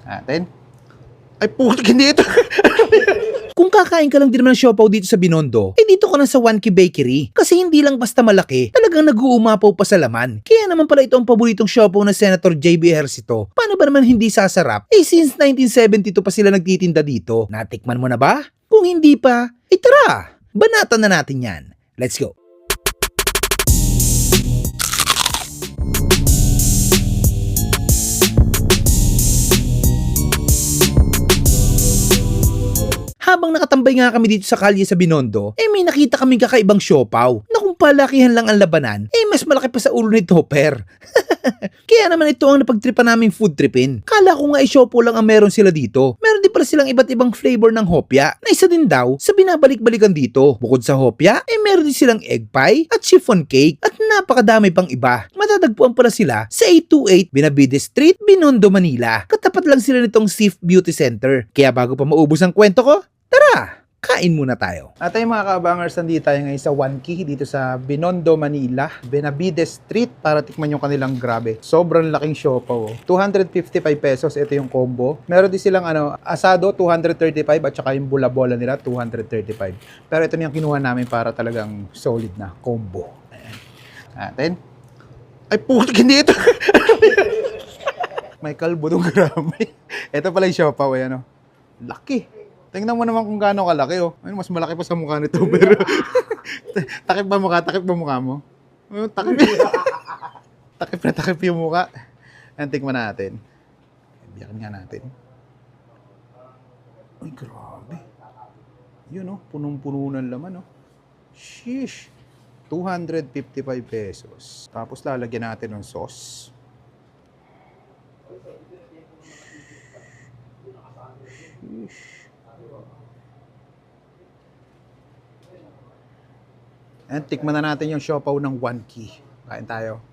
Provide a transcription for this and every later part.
Natin. Ay, putik, hindi ito. Kung kakain ka lang din naman ng siopaw dito sa Binondo, eh dito ka na sa One Key Bakery. Kasi hindi lang basta malaki, talagang nag-uumapaw pa sa laman. Kaya naman pala ito ang paboritong siopaw ng Senator J.B. Ejercito. Paano ba naman hindi sasarap? Eh since 1972 pa sila nagtitinda dito. Natikman mo na ba? Kung hindi pa, eh tara! Banatan na natin yan. Let's go! Habang nakatambay nga kami dito sa kalye sa Binondo, eh may nakita kaming kakaibang siopaw na kung palakihan lang ang labanan, eh mas malaki pa sa ulo ni Topper. Kaya naman ito ang napagtripan naming food tripin. Kala ko nga siopaw lang ang meron sila dito. Meron din pala silang iba't ibang flavor ng hopya na isa din daw sa binabalik-balikan dito. Bukod sa hopya, eh meron din silang egg pie at chiffon cake at napakadami pang iba. Matatagpuan pala sila sa 828 Benavides Street, Binondo, Manila. Katapat lang sila nitong Sif Beauty Center. Kaya bago pa maubos ang kwento ko, tara, kain muna tayo. At ay mga kabangers, nandito tayo ngayon sa One Key dito sa Binondo, Manila, Benavides Street para tikman yung kanilang grabe. Sobrang laking siopaw. 255 pesos, ito yung combo. Meron din silang asado, 235 at saka yung bula-bola nila, 235. Pero ito yung kinuha namin para talagang solid na combo. Ayan. Natin. Ay, putik, hindi ito. May kalbo dong grabe. Ito pala yung siopaw, ayan o. Laki. Tingnan mo naman kung gaano kalaki, oh. Ayun, mas malaki pa sa mukha nito, pero takip ba mukha mo? Takip. takip yung mukha. Ayan, tingnan natin. Biyakin nga natin. Ay, grabe. Yun, oh, punong-puno ng laman, oh. Sheesh. 255 pesos. Tapos lalagyan natin ng sauce. Sheesh. And tikman na natin yung siopaw ng One Key. Kain tayo.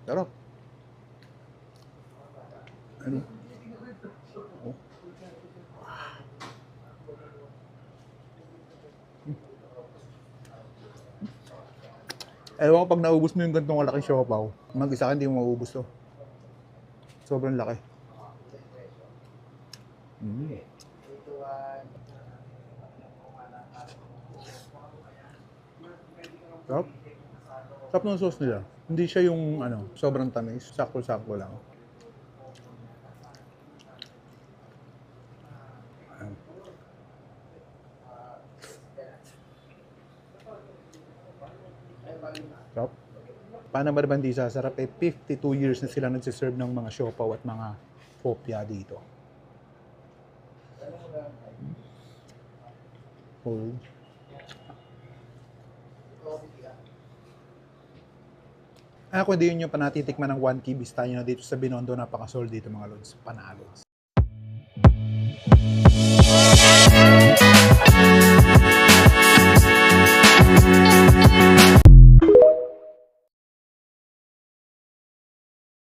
Sarap. Ano? Oh. Ewan ko pag naubos mo yung gantong kalaking siopaw, mag-isa ka hindi mo maubos to. Sobrang laki. Sarap. Sarap ng sauce nila. Hindi siya yung sobrang tamis. Sakto-sakto lang. Sarap. Paano ba naman di sasarap? 52 years na sila nagsiserve ng mga siopaw at mga hopya dito. Hold. Kung hindi nyo pa natitikman ng One Key, bista nyo na dito sa Binondo, napakasol dito mga lods. Panalo.